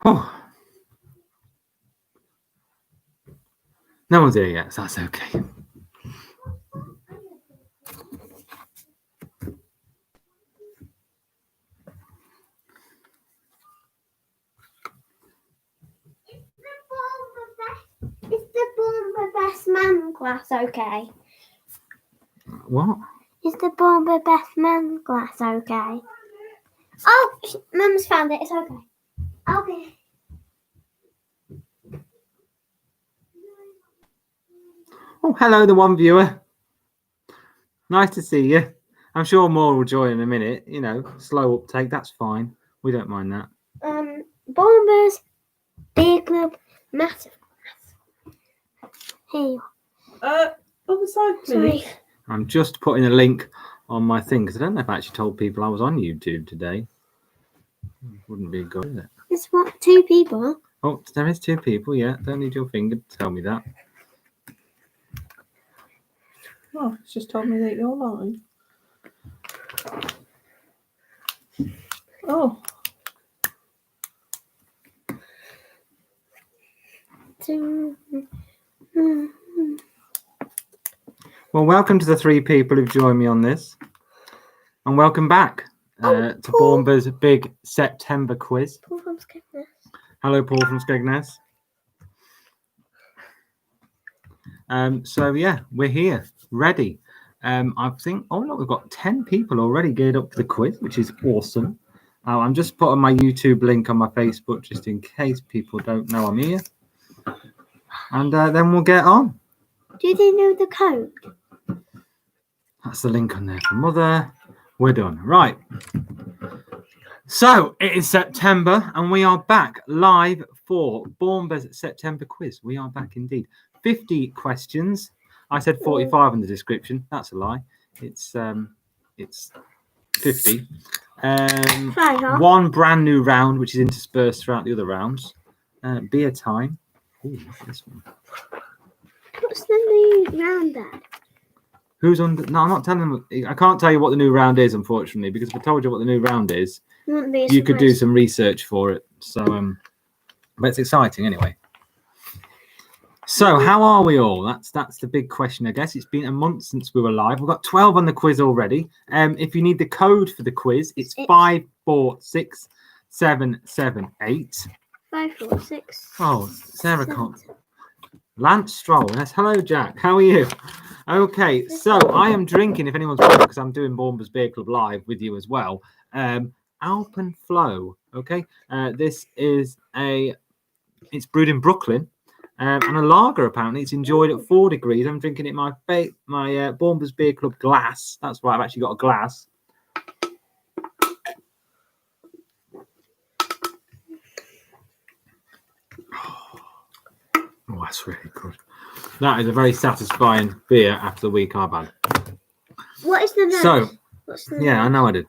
Oh, no one's here yet, so that's okay. Is the Bomber Best Man glass okay? What? Is the Bomber Best Man glass okay? Oh, Mum's found it. It's okay. Okay. Oh, hello, the one viewer. Nice to see you. I'm sure more will join in a minute. You know, slow uptake. That's fine. We don't mind that. Bombers Big Club Massive. Here you Other side, please. Sorry. I'm just putting a link on my thing because I don't know if I actually told people I was on YouTube today. Wouldn't be good, is it? There's what? 2 people? Oh, there is 2 people. Yeah, don't need your finger to tell me that. Oh, it's just told me that you're live. Oh, Well, welcome to the 3 people who've joined me on this, and welcome back to Paul. Bournemouth's big September quiz. Paul from Skegness. Hello, Paul from Skegness. So yeah, we're here, ready. I think, oh look, we've got 10 people already geared up for the quiz, which is awesome. I'm just putting my YouTube link on my Facebook just in case people don't know I'm here. And then we'll get on. Do they know the code? That's the link on there for Mother. We're done. Right. So it is September and we are back live for Bournemouth's September quiz. We are back indeed. 50 questions. I said 45 in the description. That's a lie. It's 50. One brand new round, which is interspersed throughout the other rounds. Beer time. Ooh, this one. What's the new round, Dad? Who's on? No, I'm not telling them. I can't tell you what the new round is, unfortunately, because if I told you what the new round is, you could do some research for it. So, but it's exciting anyway. So, how are we all? That's the big question, I guess. It's been a month since we were live. We've got 12 on the quiz already. If you need the code for the quiz, it's 546778. 546. Oh, Sarah can't. Lance Stroll. Yes, hello, Jack. How are you? Okay, so I am drinking, if anyone's wondering, because I'm doing Bournemouth's Beer Club live with you as well. Alpenflow. Okay, this is it's brewed in Brooklyn, and a lager. Apparently, it's enjoyed at 4 degrees. I'm drinking it in my Bournemouth's Beer Club glass. That's why I've actually got a glass. Oh, that's really good. That is a very satisfying beer after the week I've had. What is the note? So, What's the yeah, note? I know I did.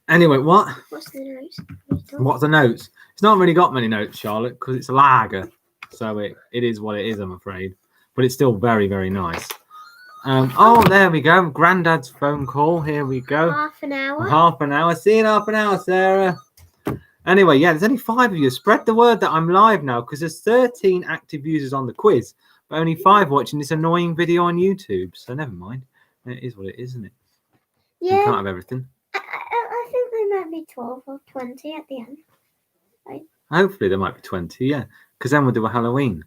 Anyway, what? What's the notes? What's the notes? It's not really got many notes, Charlotte, because it's a lager. So it is what it is, I'm afraid. But it's still very, very nice. Oh, there we go. Grandad's phone call. Here we go. Half an hour. Half an hour. See you in half an hour, Sarah. Anyway, yeah, there's only 5 of you. Spread the word that I'm live now because there's 13 active users on the quiz, but only 5 watching this annoying video on YouTube. So never mind. It is what it is, isn't it? Yeah. You can't have everything. I think there might be 12 or 20 at the end. Right. Hopefully there might be 20, yeah, because then we'll do a Halloween.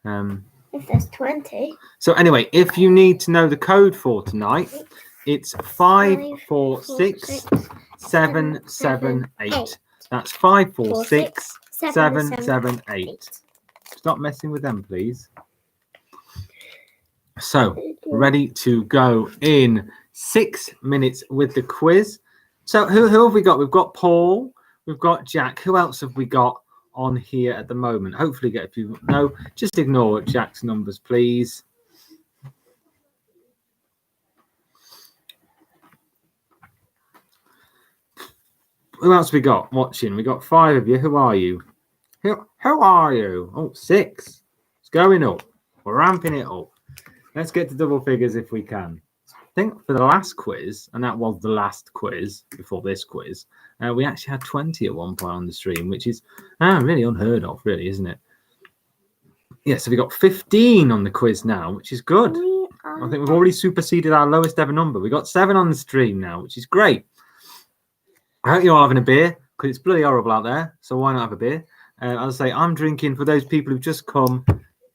If there's 20. So anyway, if you need to know the code for tonight, it's 546778. That's 546778. Stop messing with them, please. So, ready to go in 6 minutes with the quiz. So, who have we got? We've got Paul. We've got Jack. Who else have we got on here at the moment? Hopefully get a few. No, just ignore Jack's numbers, please. Who else we got watching? We got 5 of you. Who are you? Who are you? Oh, 6. It's going up. We're ramping it up. Let's get to double figures if we can. think for the last quiz, and that was the last quiz before this quiz, we actually had 20 at one point on the stream, which is really unheard of, really, isn't it? Yeah, so we got 15 on the quiz now, which is good. I think we've already superseded our lowest ever number. We got 7 on the stream now, which is great. I hope you're all having a beer, because it's bloody horrible out there, so why not have a beer? As I say, I'm drinking, for those people who've just come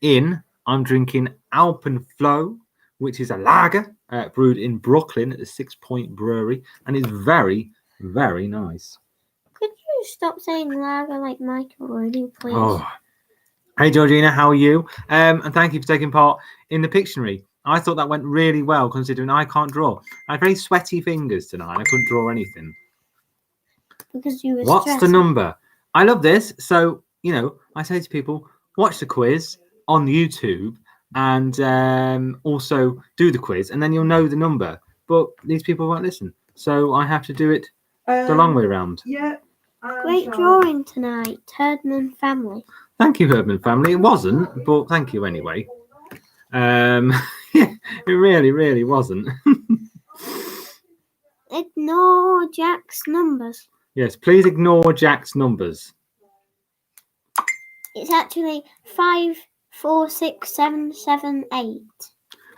in, I'm drinking Alpenflow, which is a lager brewed in Brooklyn at the 6 Point Brewery, and it's very, very nice. Could you stop saying lager like Michael Rooney, please? Oh. Hey, Georgina, how are you? And thank you for taking part in the Pictionary. I thought that went really well, considering I can't draw. I had very sweaty fingers tonight. I couldn't draw anything. Because you were What's stressed. the number? I love this. So, I say to people, watch the quiz on YouTube and also do the quiz, and then you'll know the number. But these people won't listen. So I have to do it the long way around. Yeah. Great drawing tonight, Herdman family. Thank you, Herdman family. It wasn't, but thank you anyway. It really, really wasn't. Ignore Jack's numbers. Yes, please ignore Jack's numbers. It's actually 5, 4, 6, 7, 7, 8.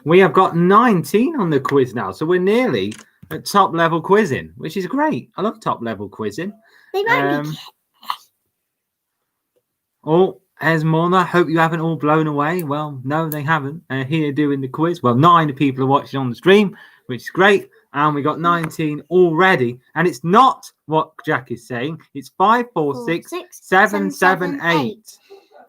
We have got 19 on the quiz now, so we're nearly at top level quizzing, which is great. I love top level quizzing. They might be. Oh, Esmona, hope you haven't all blown away. Well, no, they haven't. Here doing the quiz. Well, 9 people are watching on the stream, which is great. And we got 19 already. And it's not what Jack is saying. It's 5, 4, 6, 7, 7, 8.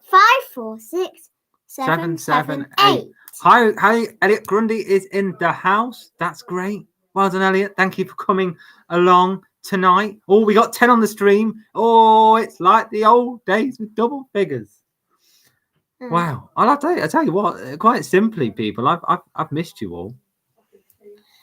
5, 4, 6, 7, 7, 8. Hi, Elliot Grundy is in the house. That's great. Well done, Elliot. Thank you for coming along tonight. Oh, we got 10 on the stream. Oh, it's like the old days with double figures. Wow. I tell you what, quite simply, people, I've missed you all.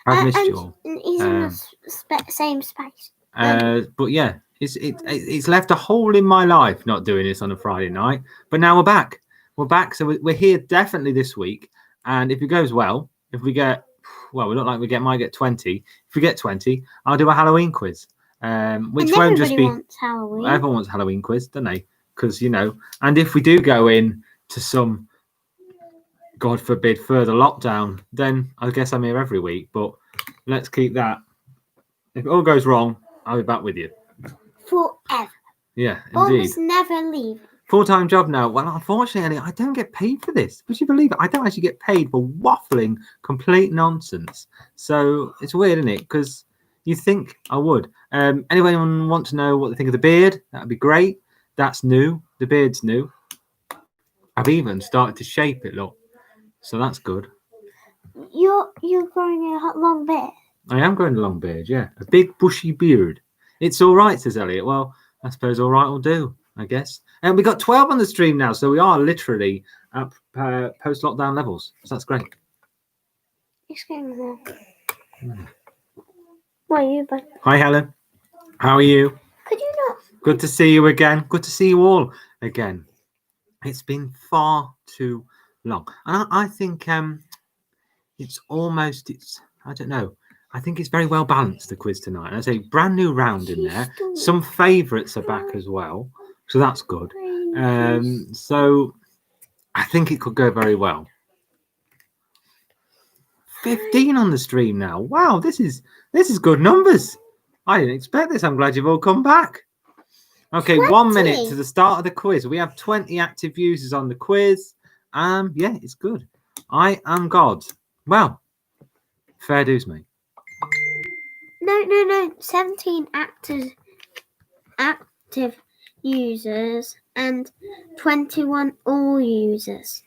I've missed you all. He's in the same space. But yeah, it's left a hole in my life not doing this on a Friday night. But now we're back. We're back. So we're here definitely this week. And if it goes well, if we get, well, we look like might get 20. If we get 20, I'll do a Halloween quiz. Which won't just be. Wants Halloween. Everyone wants a Halloween quiz, don't they? Because, and if we do go in to some, God forbid, further lockdown, then I guess I'm here every week. But let's keep that. If it all goes wrong, I'll be back with you. Forever. Yeah, indeed. Almost never leave. Full-time job now. Well, unfortunately, I don't get paid for this. Would you believe it? I don't actually get paid for waffling complete nonsense. So it's weird, isn't it? Because you think I would. Anyone want to know what they think of the beard? That would be great. That's new. The beard's new. I've even started to shape it, look. So that's good. You're growing a long beard. I am growing a long beard, yeah. A big bushy beard. It's all right, says Elliot. Well, I suppose all right will do, I guess. And we got 12 on the stream now, so we are literally at post-lockdown levels. So that's great. It's going on. What are you, bud? Hi, Helen. How are you? Could you not? Good to see you again. Good to see you all again. It's been far too long. And I think it's I don't know. I think it's very well balanced, the quiz tonight. And I say brand new round in there. Some favourites are back as well. So that's good. So I think it could go very well. 15 on the stream now. Wow, this is good numbers. I didn't expect this. I'm glad you've all come back. Okay, 20. 1 minute to the start of the quiz. We have 20 active users on the quiz. Yeah, it's good. I am God. Well, fair dues, mate. No. 17 active users and 21 all users.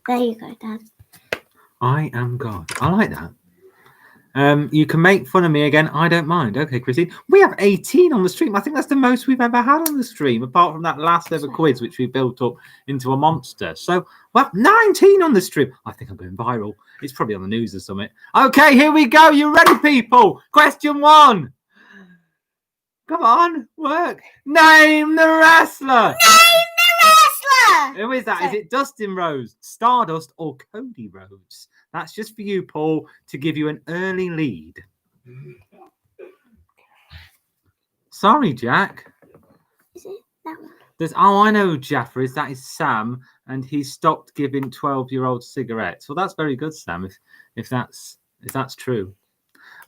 There you go, Dad. I am God. I like that. You can make fun of me again. I don't mind. Okay, Christine. We have 18 on the stream. I think that's the most we've ever had on the stream, apart from that last ever quiz, which we built up into a monster. So, well, 19 on the stream. I think I'm going viral. It's probably on the news or something. Okay, here we go. You ready, people? Question 1. Come on, work. Name the wrestler. Name the wrestler. Who is that? Is Sorry. it Dustin Rhodes, Stardust, or Cody Rhodes? That's just for you, Paul, to give you an early lead. Sorry, Jack. Is it that one? I know Jaffrey's. That is Sam, and he's stopped giving 12-year-olds cigarettes. Well, that's very good, Sam. If that's true.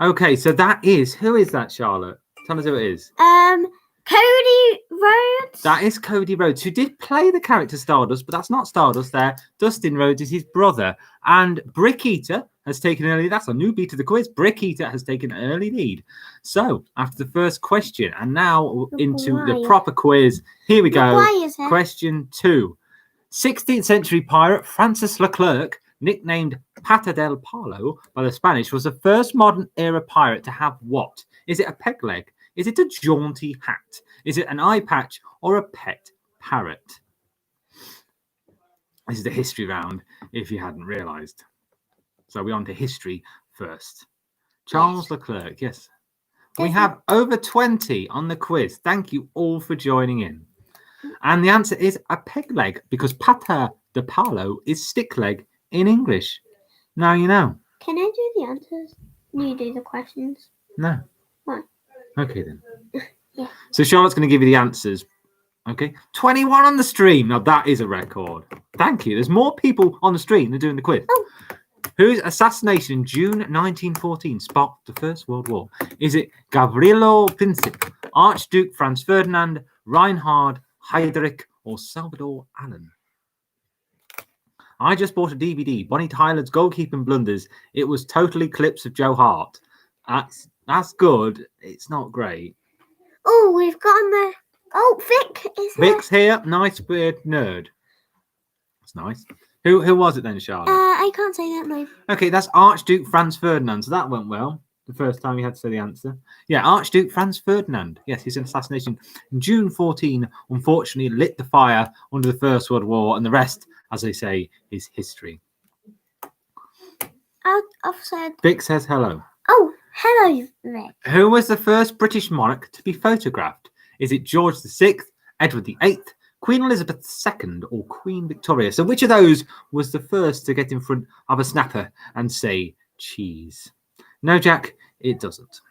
Okay, so that is, who is that, Charlotte? Tell us who it is. Cody Rhodes. That is Cody Rhodes, who did play the character Stardust, but that's not Stardust there. Dustin Rhodes is his brother. And Brick Eater has taken an early. That's a newbie to the quiz. Brick Eater has taken an early lead. So, after the first question, and now into the proper quiz. Here we go. Why is it? Question 2. 16th century pirate Francis Leclerc, nicknamed Pata del Palo by the Spanish, was the first modern era pirate to have what? Is it a peg leg? Is it a jaunty hat? Is it an eye patch or a pet parrot? This is the history round, if you hadn't realised. So we're on to history first. Charles Leclerc, yes. We have over 20 on the quiz. Thank you all for joining in. And the answer is a peg leg, because pata de palo is stick leg in English. Now you know. Can I do the answers? You do the questions. No. Why? Okay then. Yeah. So Charlotte's going to give you the answers. Okay. 21 on the stream. Now that is a record. Thank you. There's more people on the stream than doing the quiz. Oh. Whose assassination in June 1914 sparked the First World War? Is it Gavrilo Princip, Archduke Franz Ferdinand, Reinhard Heydrich, or Salvador Allen? I just bought a DVD, Bonnie Tyler's Goalkeeping Blunders. It was totally clips of Joe Hart. That's good. It's not great. Oh, we've got on the. Oh, Vic is here. Vic's here. Nice beard nerd. That's nice. Who was it then, Charlotte? I can't say that name. Okay, that's Archduke Franz Ferdinand. So that went well. The first time you had to say the answer. Yeah, Archduke Franz Ferdinand. Yes, his assassination in June 14 unfortunately lit the fire under the First World War, and the rest, as they say, is history. I've said. Vic says hello. Oh, hello, Vic. Who was the first British monarch to be photographed? Is it George VI, Edward VIII, Queen Elizabeth II, or Queen Victoria? So which of those was the first to get in front of a snapper and say cheese? No, Jack, it doesn't.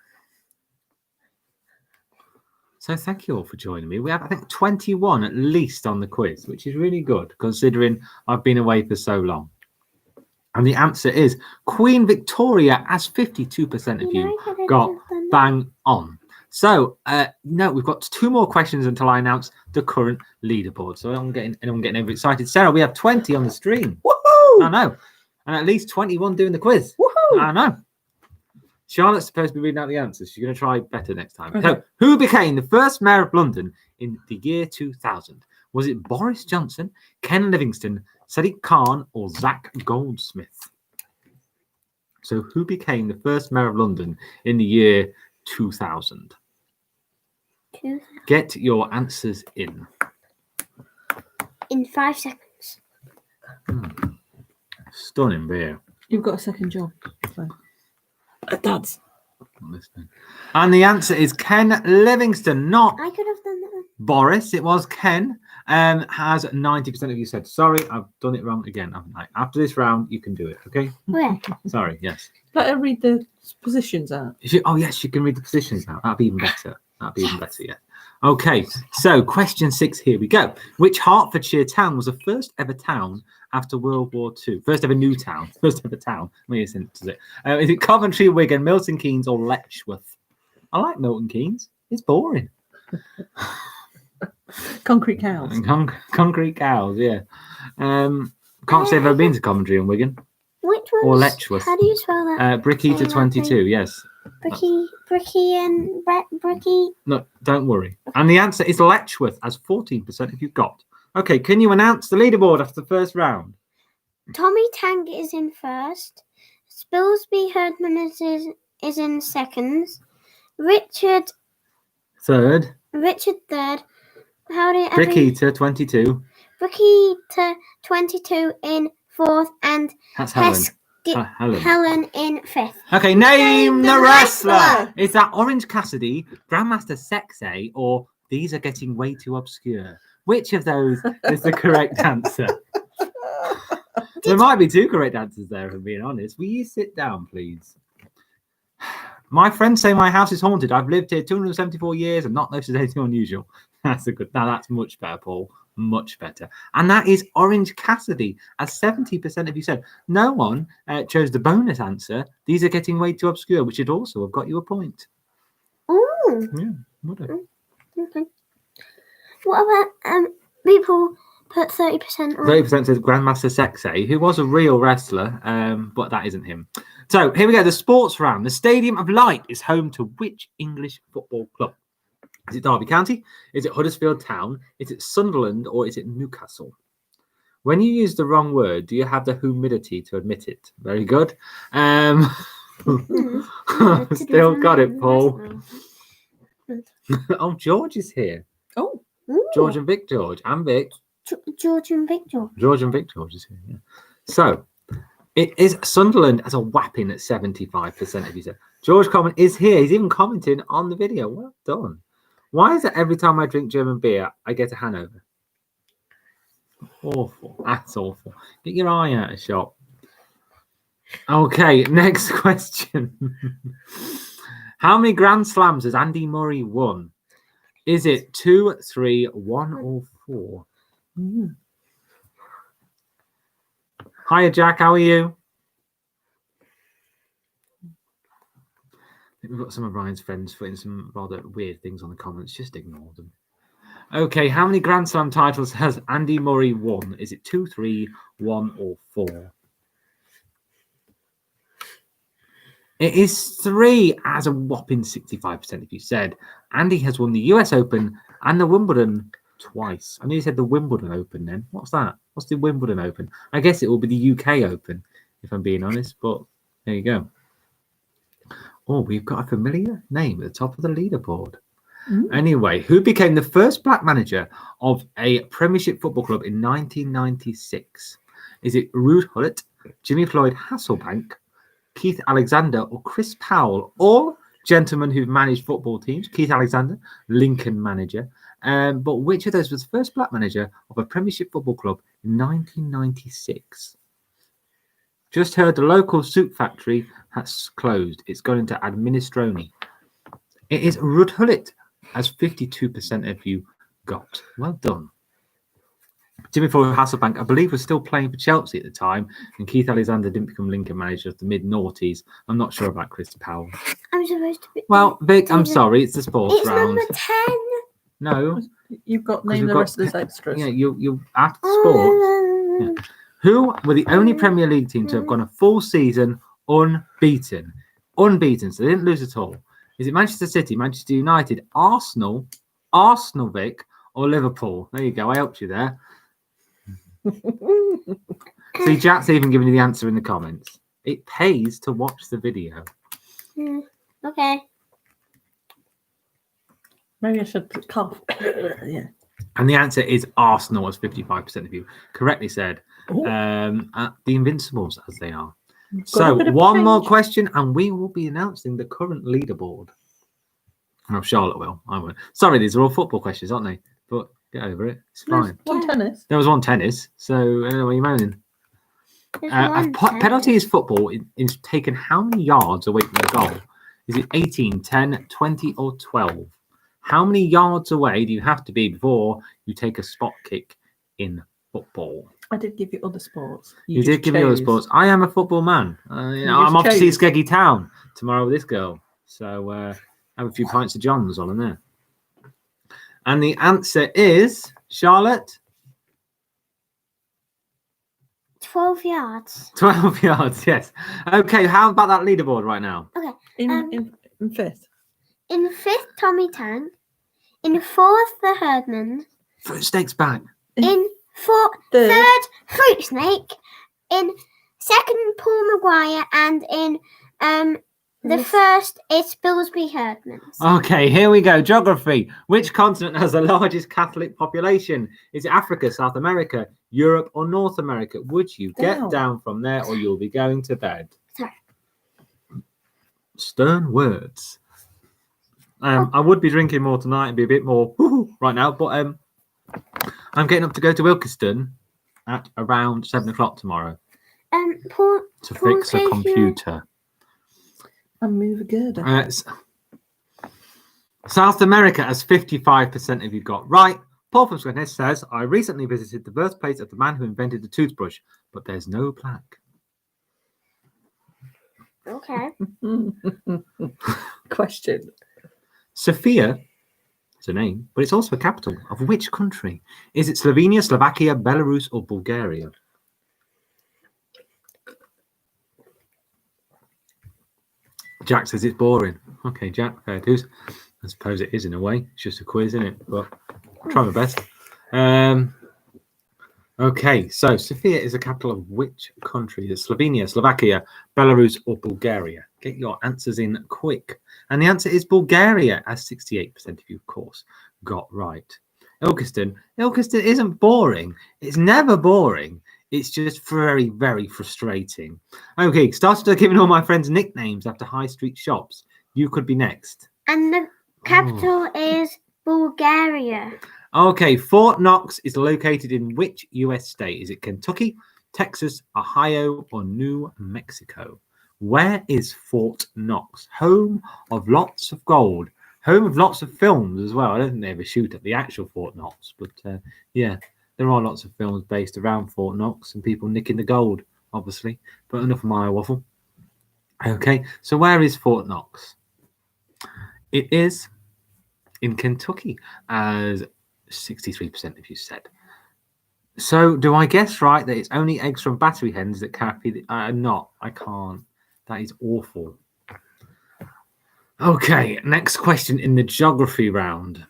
So thank you all for joining me. We have, I think, 21 at least on the quiz, which is really good considering I've been away for so long. And the answer is Queen Victoria, as 52% of you got bang on. So, no, we've got 2 more questions until I announce the current leaderboard. So I'm getting overexcited. Sarah, we have 20 on the stream. Woohoo! I know. And at least 21 doing the quiz. Woohoo! I know. Charlotte's supposed to be reading out the answers. She's going to try better next time. Okay. So, who became the first mayor of London in the year 2000? Was it Boris Johnson, Ken Livingstone, Sadiq Khan, or Zach Goldsmith? So, who became the first mayor of London in the year 2000? Get your answers in. In 5 seconds. Stunning beer. You've got a second job. So. Dad's. Listening. And the answer is Ken Livingstone, not I could have done that one. Boris. It was Ken. Has 90% of you said, sorry, I've done it wrong again. After this round, you can do it, okay? Where? Sorry, yes. Let her read the positions out. Oh, yes, you can read the positions now. That'd be even better. Yeah. Okay, so question 6, here we go. Which Hertfordshire town was the first ever town after World War II? First ever new town. First ever town. Is it Coventry, Wigan, Milton Keynes, or Letchworth? I like Milton Keynes. It's boring. Concrete cows. Concrete cows, yeah. Can't say I've ever been to Coventry and Wigan. Which one? Or Letchworth. How do you spell that? Brick Eater 22, yes. Bricky and Bricky. No, don't worry. And the answer is Letchworth, as 14% of you got. Okay, can you announce the leaderboard after the first round? Tommy Tank is in first. Spilsby Herdman is in seconds. Richard Third. third. Brick Eater 22. Bricky to 22 in fourth, and That's Helen. Helen in fifth. Okay, name the wrestler. wrestler. Is that Orange Cassidy, Grandmaster Sexay, or These are getting way too obscure. Which of those is the correct answer? There might be two correct answers there, if I'm being honest. Will you sit down, please? My friends say my house is haunted. I've lived here 274 years and not noticed anything unusual. That's a good. Now that's much better, Paul. Much better. And that is Orange Cassidy, as 70% of you said. No one chose the bonus answer. These are getting way too obscure, which would also have got you a point. Ooh. Yeah, would have. Okay. What about people put 30% on? 30% says Grandmaster Sexay, who was a real wrestler, but that isn't him. So here we go. The sports round. The Stadium of Light is home to which English football club? Is it Derby County? Is it Huddersfield Town? Is it Sunderland? Or is it Newcastle? When you use the wrong word, do you have the humility to admit it? Very good. Still got it, Paul. Oh, George is here. Oh, George and Vic George. And Vic. George and Vic George. George and Vic George is here, yeah. So, it is Sunderland as a whapping at 75% of you said. George Common is here. He's even commenting on the video. Well done. Why is it every time I drink German beer, I get a Hanover? Awful. That's awful. Get your eye out of shop. Okay, next question. How many Grand Slams has Andy Murray won? Is it 2, 3, 1, or 4? Hiya, Jack. How are you? We've got some of Ryan's friends putting some rather weird things on the comments. Just ignore them. Okay, how many Grand Slam titles has Andy Murray won? Is it 2, 3, 1, or 4? It is 3, as a whopping 65% of you said. Andy has won the US Open and the Wimbledon twice. I nearly said the Wimbledon Open then. What's that? What's the Wimbledon Open? I guess it will be the UK Open, if I'm being honest, but there you go. Oh, we've got a familiar name at the top of the leaderboard. Anyway, who became the first black manager of a Premiership football club in 1996? Is it Ruud Gullit, Jimmy Floyd Hasselbank, Keith Alexander, or Chris Powell? All gentlemen who've managed football teams. Keith Alexander, Lincoln manager. But which of those was the first black manager of a Premiership football club in 1996? Just heard the local soup factory has closed. It's gone into administroni. It is Ruud Gullit, as 52% of you got. Well done. Jimmy Floyd Hasselbank, I believe, was still playing for Chelsea at the time, and Keith Alexander didn't become Lincoln manager of the mid-noughties. I'm not sure about Chris Powell. I'm supposed to be. Well, Vic, I'm sorry, it's the sports It's round. number 10. No. you've got name we've the got- rest of this extras. Yeah, you after sports. Yeah. Who were the only Premier League team to have gone a full season unbeaten? Unbeaten, so they didn't lose at all. Is it Manchester City, Manchester United, Arsenal, Vic, or Liverpool? There you go, I helped you there. See, Jack's even giving you the answer in the comments. It pays to watch the video. Okay. Maybe I should cough. Yeah. And the answer is Arsenal, as 55% of you correctly said. Ooh. At the Invincibles, as they are. Got a So, bit of one more change. question, and we will be announcing the current leaderboard. No, Charlotte will. I won't. Sorry, these are all football questions, aren't they? But get over it. It's fine. One tennis. There was one tennis, so what are you moaning? There's A one penalty is football is taken how many yards away from the goal? Is it 18, 10, 20, or 12? How many yards away do you have to be before you take a spot kick in football? I did give you other sports. You just did give me other chose. sports. I am a football man. You I'm just off to see chose. Skeggy Town tomorrow with this girl. So have a few pints of John's on in there. And the answer is, Charlotte, 12 yards. 12 yards, yes. Okay, how about that leaderboard right now? In fifth. In 5th, Tommy Tank. In 4th, the Herdman. Fruit Snake's back. In Third. 3rd, Fruit Snake. In 2nd, Paul Maguire. And in the Yes. 1st, it's Billsby Herdmans. Okay, here we go. Geography. Which continent has the largest Catholic population? Is it Africa, South America, Europe, or North America? Would you get Down. down from there, or you'll be going to bed? Sorry. Stern words. I would be drinking more tonight and be a bit more right now, but I'm getting up to go to Ilkeston at around 7 o'clock tomorrow Paul, to fix a computer. And move good. South America has 55% of you got right. Paul from Squidness says, I recently visited the birthplace of the man who invented the toothbrush, but there's no plaque. Okay. Question. Sofia is a name, but it's also a capital of which country? Is it Slovenia, Slovakia, Belarus, or Bulgaria? Jack says it's boring. Okay, Jack, fair dues. I suppose it is in a way. It's just a quiz, isn't it? But I'll try my best. Okay, so Sofia is the capital of which country? Is it Slovenia, Slovakia, Belarus, or Bulgaria? Get your answers in quick. And the answer is Bulgaria, as 68% of you, of course, got right. Ilkeston isn't boring. It's never boring. It's just very, very frustrating. Okay, started giving all my friends nicknames after high street shops. You could be next. And the capital is Bulgaria. Okay, Fort Knox is located in which US state? Is it Kentucky, Texas, Ohio, or New Mexico? Where is Fort Knox? Home of lots of gold. Home of lots of films as well. I don't think they ever shoot at the actual Fort Knox, but yeah, there are lots of films based around Fort Knox and people nicking the gold, obviously. But enough of my waffle. Okay, so where is Fort Knox? It is in Kentucky, as 63% of you said. So do I guess right that it's only eggs from battery hens that carry not? I can't. That is awful. Okay, next question in the geography round.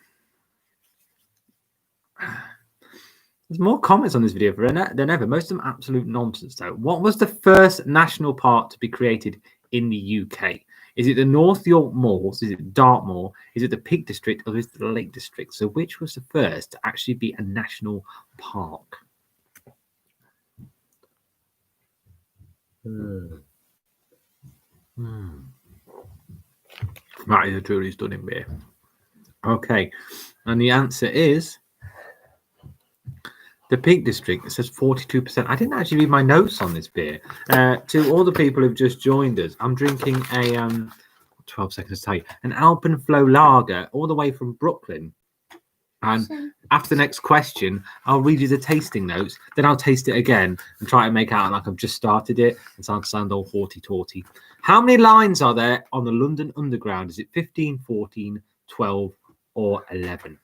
There's more comments on this video than ever. Most of them absolute nonsense, though. What was the first national park to be created in the UK? Is it the North York Moors? Is it Dartmoor? Is it the Peak District? Or is it the Lake District? So which was the first to actually be a national park? That is a truly stunning beer. Okay, and the answer is the Peak District. It says 42%. I didn't actually read my notes on this beer. To all the people who've just joined us, I'm drinking a 12 seconds to tell you, an Alpenflow lager all the way from Brooklyn. And after the next question, I'll read you the tasting notes. Then I'll taste it again and try to make out like I've just started it and sound all haughty-taughty. How many lines are there on the London Underground? Is it 15, 14, 12, or 11?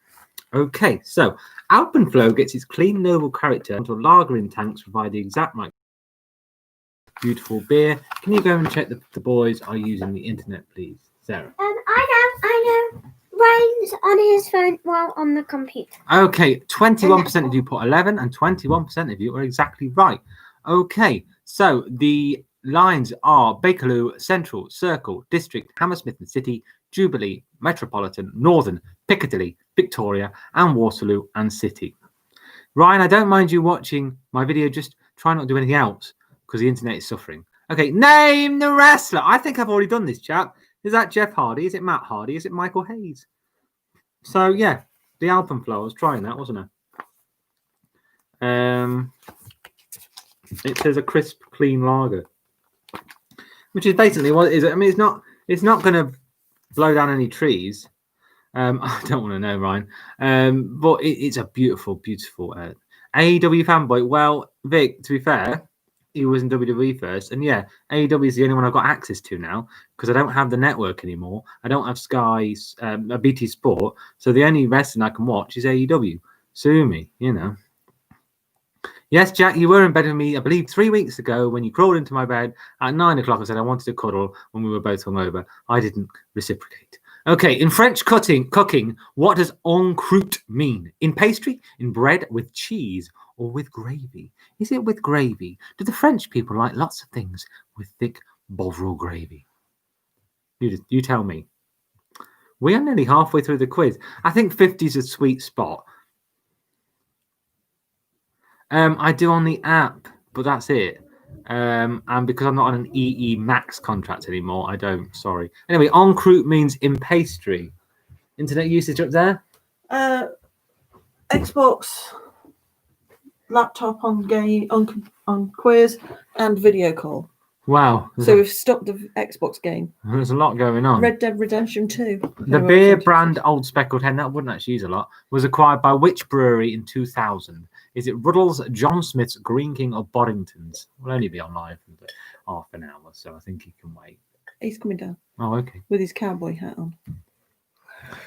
Okay, so Alpenflow gets its clean, noble character until lager in tanks provide the exact right. Beautiful beer. Can you go and check the boys are using the internet, please, Sarah? I know. Ryan's on his phone while on the computer. Okay, 21% of you put 11 and 21% of you are exactly right. Okay, so the lines are Bakerloo, Central, Circle, District, Hammersmith and City, Jubilee, Metropolitan, Northern, Piccadilly, Victoria, and Waterloo and City. Ryan, I don't mind you watching my video, just try not to do anything else because the internet is suffering. Okay, name the wrestler. I think I've already done this, chap. Is that Jeff Hardy? Is it Matt Hardy? Is it Michael Hayes? So, yeah, the Alpenflow. I was trying that, wasn't I? It says a crisp, clean lager, which is basically what it is. I mean, it's not going to blow down any trees. I don't want to know, Ryan. But it's a beautiful, beautiful AEW fanboy. Well, Vic, to be fair, he was in WWE first, and yeah, AEW is the only one I've got access to now because I don't have the network anymore. I don't have Sky's BT Sport, so the only wrestling I can watch is AEW. Sue me, you know. Yes, Jack, you were in bed with me, I believe, 3 weeks ago when you crawled into my bed at 9 o'clock and said I wanted to cuddle when we were both hungover. I didn't reciprocate. Okay, in French cooking, what does en croûte mean? In pastry, in bread, with cheese, or with gravy? Is it with gravy? Do the French people like lots of things with thick Bovril gravy? You tell me. We are nearly halfway through the quiz. I think 50 is a sweet spot. I do on the app, but that's it. And because I'm not on an EE Max contract anymore, I don't. Sorry. Anyway, en croûte means in pastry. Internet usage up there? Xbox, laptop on game on quiz, and video call. Wow. So we've stopped the Xbox game. There's a lot going on. Red Dead Redemption 2. The beer brand Old Speckled Hen, that wouldn't actually use a lot, was acquired by which brewery in 2000? Is it Ruddles, John Smith's, Green King, or Boddington's? We'll only be on live for half an hour, so I think he can wait. He's coming down Oh, okay. with his cowboy hat on.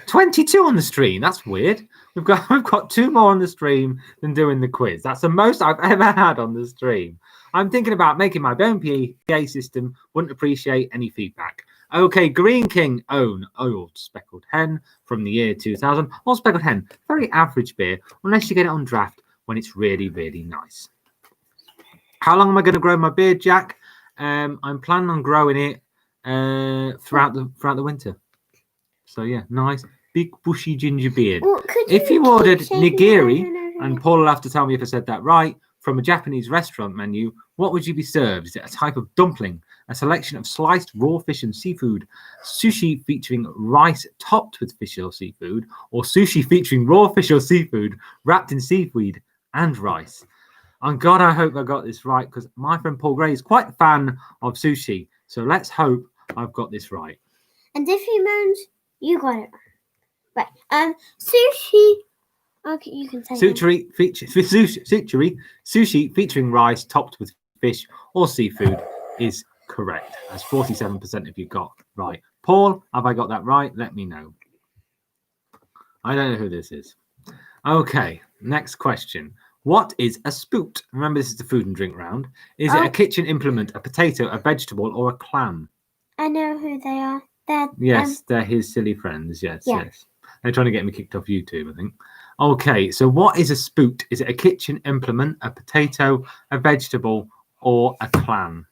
22 on the stream. That's weird. We've got 2 more on the stream than doing the quiz. That's the most I've ever had on the stream. I'm thinking about making my own PA system. Wouldn't appreciate any feedback. Okay, Green King own Old Speckled Hen from the year 2000. Old Speckled Hen, very average beer, unless you get it on draft when it's really, really nice. How long am I going to grow my beard, Jack? I'm planning on growing it throughout the winter. So yeah, nice big bushy ginger beard. Well, If you ordered nigiri, No. and Paul will have to tell me if I said that right, from a Japanese restaurant menu, what would you be served? Is it a type of dumpling, a selection of sliced raw fish and seafood, sushi featuring rice topped with fish or seafood, or sushi featuring raw fish or seafood wrapped in seaweed and rice? And God, I hope I got this right, because my friend Paul Gray is quite a fan of sushi. So let's hope I've got this right. And if he moans, you got it right. Sushi. Okay, you can say Sushi featuring rice topped with fish or seafood is correct. That's 47% of you got right. Paul, have I got that right? Let me know. I don't know who this is. Okay, next question. What is a spoot? Remember, this is the food and drink round. Is it a kitchen implement, a potato, a vegetable, or a clam? I know who they are. They're his silly friends. Yes, Yeah. yes. They're trying to get me kicked off YouTube, I think. Okay, so what is a spoot? Is it a kitchen implement, a potato, a vegetable, or a clam?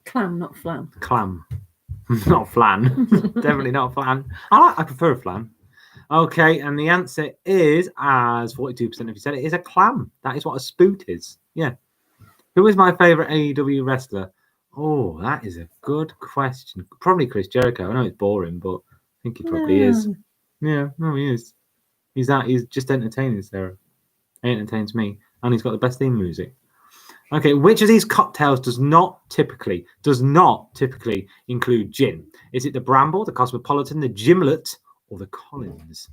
Clam, not flan. Clam. Not flan. Definitely not flan. I prefer a flan. Okay, and the answer is, as 42% of you said, it is a clam. That is what a spoot is. Yeah. Who is my favourite AEW wrestler? Oh, that is a good question. Probably Chris Jericho. I know it's boring, but I think he probably is. Yeah, no, he is. He's just entertaining, Sarah. He entertains me. And he's got the best theme music. Okay, which of these cocktails does not typically include gin? Is it the Bramble, the Cosmopolitan, the Gimlet, or the Collins?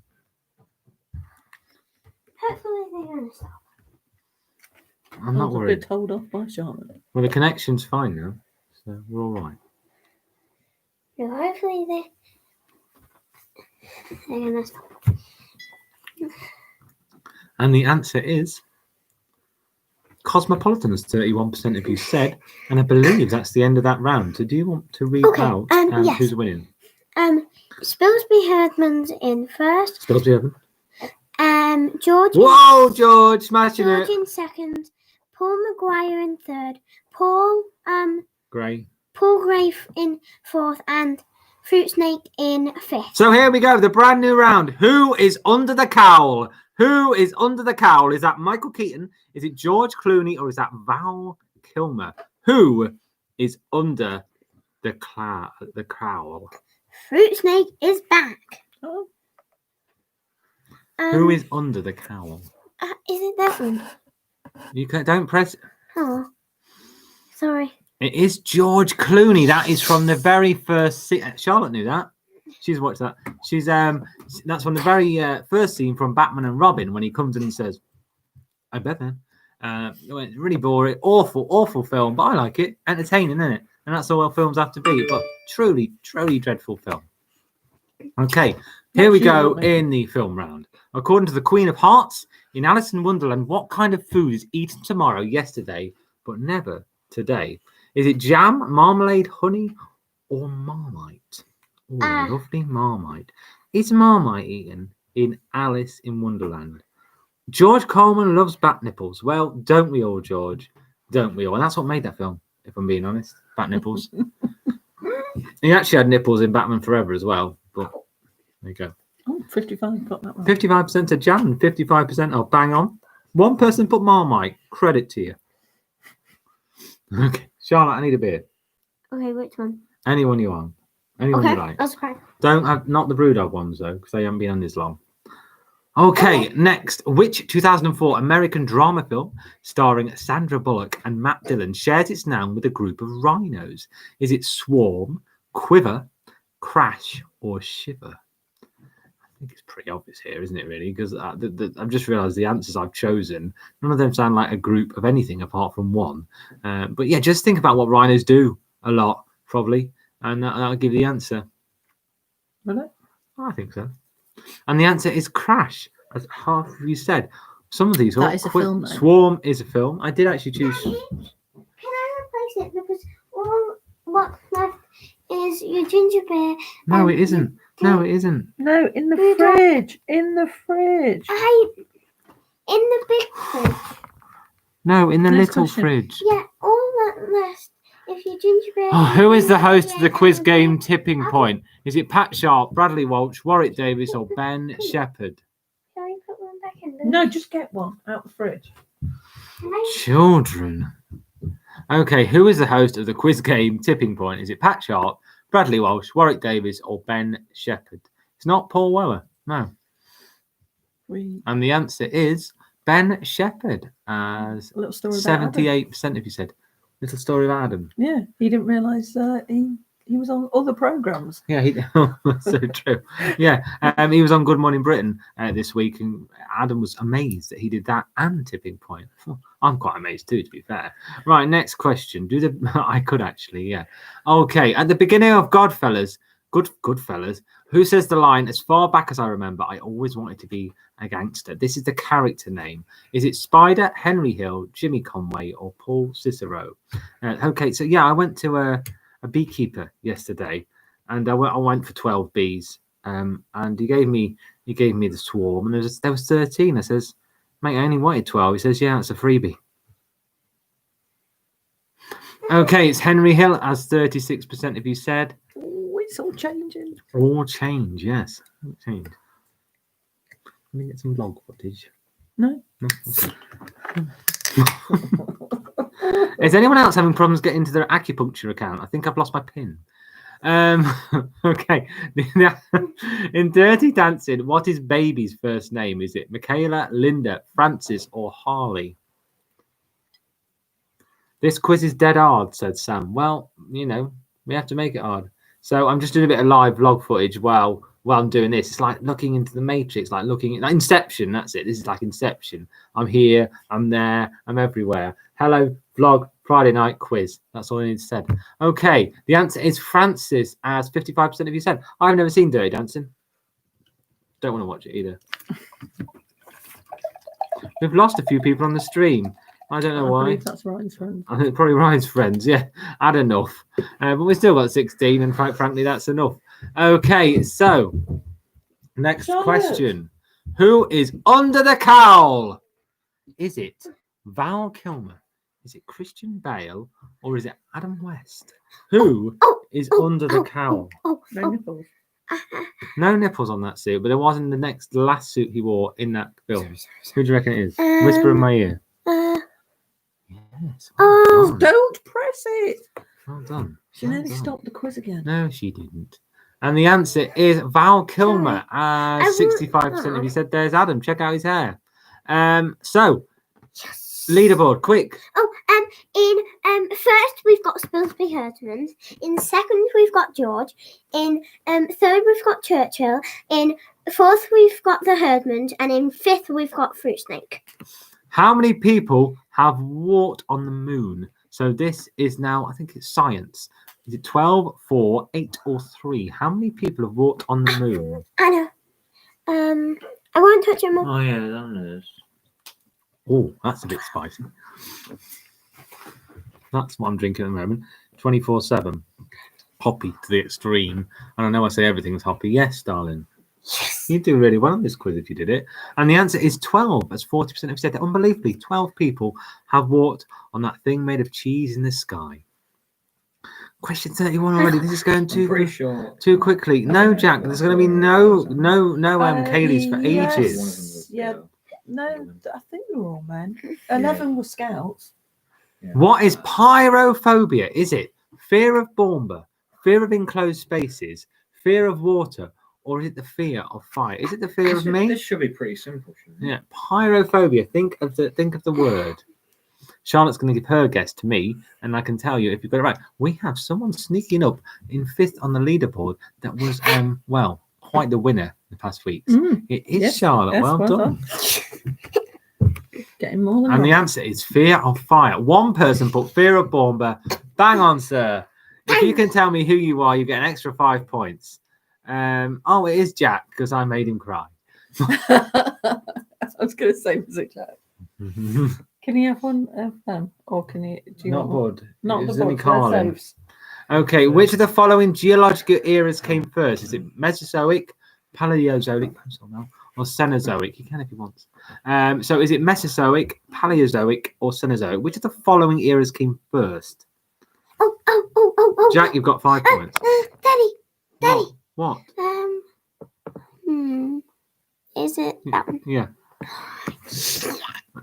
Hopefully they're going to stop. I'm not Been worried. told off by Charlotte. Well, the connection's fine now, so we're all right. No, hopefully they're going to stop. And the answer is Cosmopolitan, as 31% of you said, and I believe that's the end of that round. So do you want to read out yes. who's winning? Spilsby Herdman's in first. Spilsby Herdman. George. Whoa, George, smashing George it. in second. Paul Maguire in third. Paul Great. Gray in fourth, and Fruit Snake in fifth. So here we go, the brand new round. Who is under the cowl? Who is under the cowl? Is that Michael Keaton? Is it George Clooney? Or is that Val Kilmer? Who is under the cowl? Fruit Snake is back. Oh. Who is under the cowl? Is it that one? You don't press. Oh, sorry. It is George Clooney. That is from the very first scene. Charlotte knew that. She's watched that. She's that's from the very first scene from Batman and Robin when he comes in and says, "I bet then." Really boring, awful film, but I like it. Entertaining, isn't it? And that's all films have to be. But truly dreadful film. Okay, here we go in the film round. According to the Queen of Hearts, in Alice in Wonderland, what kind of food is eaten tomorrow, yesterday, but never today? Is it jam, marmalade, honey, or Marmite? Oh, lovely Marmite. Is Marmite eaten in Alice in Wonderland? George Coleman loves bat nipples. Well, don't we all, George? Don't we all? And that's what made that film, if I'm being honest. Bat nipples. He actually had nipples in Batman Forever as well. But there you go. Oh, 55 got that one. 55% said jam and 55% are bang on. One person put Marmite. Credit to you. Okay. Charlotte, I need a beer. Okay, which one? Anyone you want. Anyone Okay, you like. that's okay. Don't have not the Brewdog ones though, because they haven't been on this long. Okay, next. Which 2004 American drama film starring Sandra Bullock and Matt Dillon shares its name with a group of rhinos? Is it Swarm, Quiver, Crash, or Shiver? I think it's pretty obvious here, isn't it, really? Because I've just realised the answers I've chosen, none of them sound like a group of anything apart from one. But yeah, just think about what rhinos do a lot, probably, and that'll give you the answer. Will it? I think so. And the answer is Crash, as half of you said. Some of these That is a film, though. Swarm is a film. I did actually choose. Can I replace it? Because all what's left is your ginger beer. No, and it isn't. No, it isn't. No, in the Brewdog. fridge. In the fridge. In the big fridge. No, in the Next little question. fridge. Yeah, all that left. If your ginger beer. Oh, who is the host of the quiz game Tipping Point? Is it Pat Sharp, Bradley Walsh, Warwick Davis, or Ben Shepherd? Shall we put one back in? No, just get one out the fridge. Children. Okay, who is the host of the quiz game Tipping Point? Is it Pat Sharp, Bradley Walsh, Warwick Davis, or Ben Shepherd? It's not Paul Weller. No. And the answer is Ben Shepherd, as A little story about Adam. 78% of you said. Little story of Adam. Yeah, he didn't realise he was on other programmes. Yeah, that's so true. Yeah, he was on Good Morning Britain this week, and Adam was amazed that he did that and Tipping Point. I'm quite amazed too, to be fair. Right, next question. I could actually, yeah. Okay, at the beginning of Goodfellas, who says the line, "As far back as I remember, I always wanted to be a gangster"? This is the character name. Is it Spider, Henry Hill, Jimmy Conway, or Paul Cicero? Okay, so yeah, I went to a beekeeper yesterday, and I went for 12 bees. And he gave me the swarm, and there was 13. I says, "Mate, I only wanted 12." He says, "Yeah, it's a freebie." Okay, it's Henry Hill, as 36% of you said. Oh, it's all changing. All change, yes. All change. Let me get some log footage. No. Okay. Is anyone else having problems getting into their acupuncture account? I think I've lost my pin. Okay. In Dirty Dancing, what is Baby's first name? Is it Michaela, Linda, Francis, or Harley? This quiz is dead hard, said Sam. Well, we have to make it hard. So I'm just doing a bit of live vlog footage while I'm doing this. It's like looking into the Matrix, like looking at Inception. That's it. This is like Inception. I'm here, I'm there, I'm everywhere. Hello, vlog, Friday night quiz. That's all I need to say. Okay, the answer is Francis, as 55% of you said. I've never seen Dirty Dancing. Don't want to watch it either. We've lost a few people on the stream. I don't know I why. believe that's Ryan's friend. I think probably Ryan's friends, yeah, had enough. But we've still got 16, and quite frankly, that's enough. Okay, so next question. Who is under the cowl? Is it Val Kilmer? Is it Christian Bale? Or is it Adam West? Who is under the cowl? No nipples. No nipples on that suit, but there was in the last suit he wore in that film. Who do you reckon it is? Whisper in my ear. Yes. Well done. Don't press it. Well done. She nearly stopped the quiz again. No, she didn't. And the answer is Val Kilmer. 65% of you said there's Adam. Check out his hair. So, leaderboard, quick. In first we've got Spilsby Herdman. In second we've got George. In third we've got Churchill. In fourth we've got the Herdman, and in fifth we've got Fruit Snake. How many people have walked on the moon? So this is now, I think it's science. Is it 12, 4, 8, or 3? How many people have walked on the moon? I know. I won't touch him. Oh yeah, that is. Oh, that's a bit spicy. That's what I'm drinking at the moment. 24/7. Hoppy to the extreme. And I know I say everything's hoppy. Yes, darling. Yes. You'd do really well on this quiz if you did it. And the answer is 12, as 40% have said that. Unbelievably, 12 people have walked on that thing made of cheese in the sky. Question 31 already. This is going too quickly. No, Jack. There's going to be no Kaylee's for ages. Yeah. No, I think they were all men. 11 were scouts. What is pyrophobia? Is it fear of Bournemouth, fear of enclosed spaces, fear of water, or is it the fear of fire? Is it the fear of me? This should be pretty simple, shouldn't it? Yeah, pyrophobia. Think of the word. Charlotte's going to give her guess to me, and I can tell you if you've got it right. We have someone sneaking up in 5th on the leaderboard that was quite the winner the past weeks. It is Yes, Charlotte. yes, well done. Getting more than And the right. answer is fear of fire. One person put fear of Bournemouth. Bang on, sir. If you can tell me who you are, you get an extra 5 points. It is Jack because I made him cry. I was going to say, was it Jack? Can you have one of them, or can you? Do you Not want Bud. Not It was the only book. Carlin. Let's Okay, which of the following geological eras came first? Is it Mesozoic, Paleozoic, or Cenozoic? You can if you want. So is it Mesozoic, Paleozoic, or Cenozoic? Which of the following eras came first? Oh. Jack, you've got 5 points. Daddy. What? Is it that one? Yeah.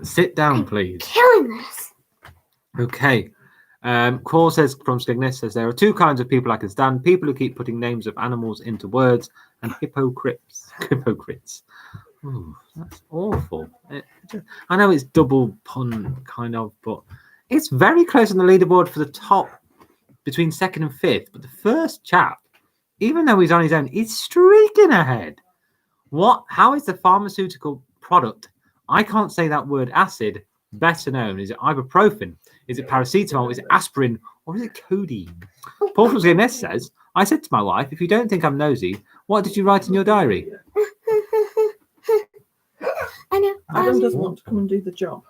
Sit down, please. Killing us. Okay. Call says from Skygness says there are 2 kinds of people I can stand: people who keep putting names of animals into words, and hypocrites. Ooh, that's awful. I know it's double pun kind of, but it's very close on the leaderboard for the top between 2nd and 5th. But the first chap, even though he's on his own, he's streaking ahead. What? How is the pharmaceutical product? I can't say that word. Acid, better known. Is it ibuprofen? Is it paracetamol? Is it aspirin? Or is it codeine? Paul from Skygness says, I said to my wife, if you don't think I'm nosy, what did you write in your diary? I know. Adam doesn't want to come and do the job.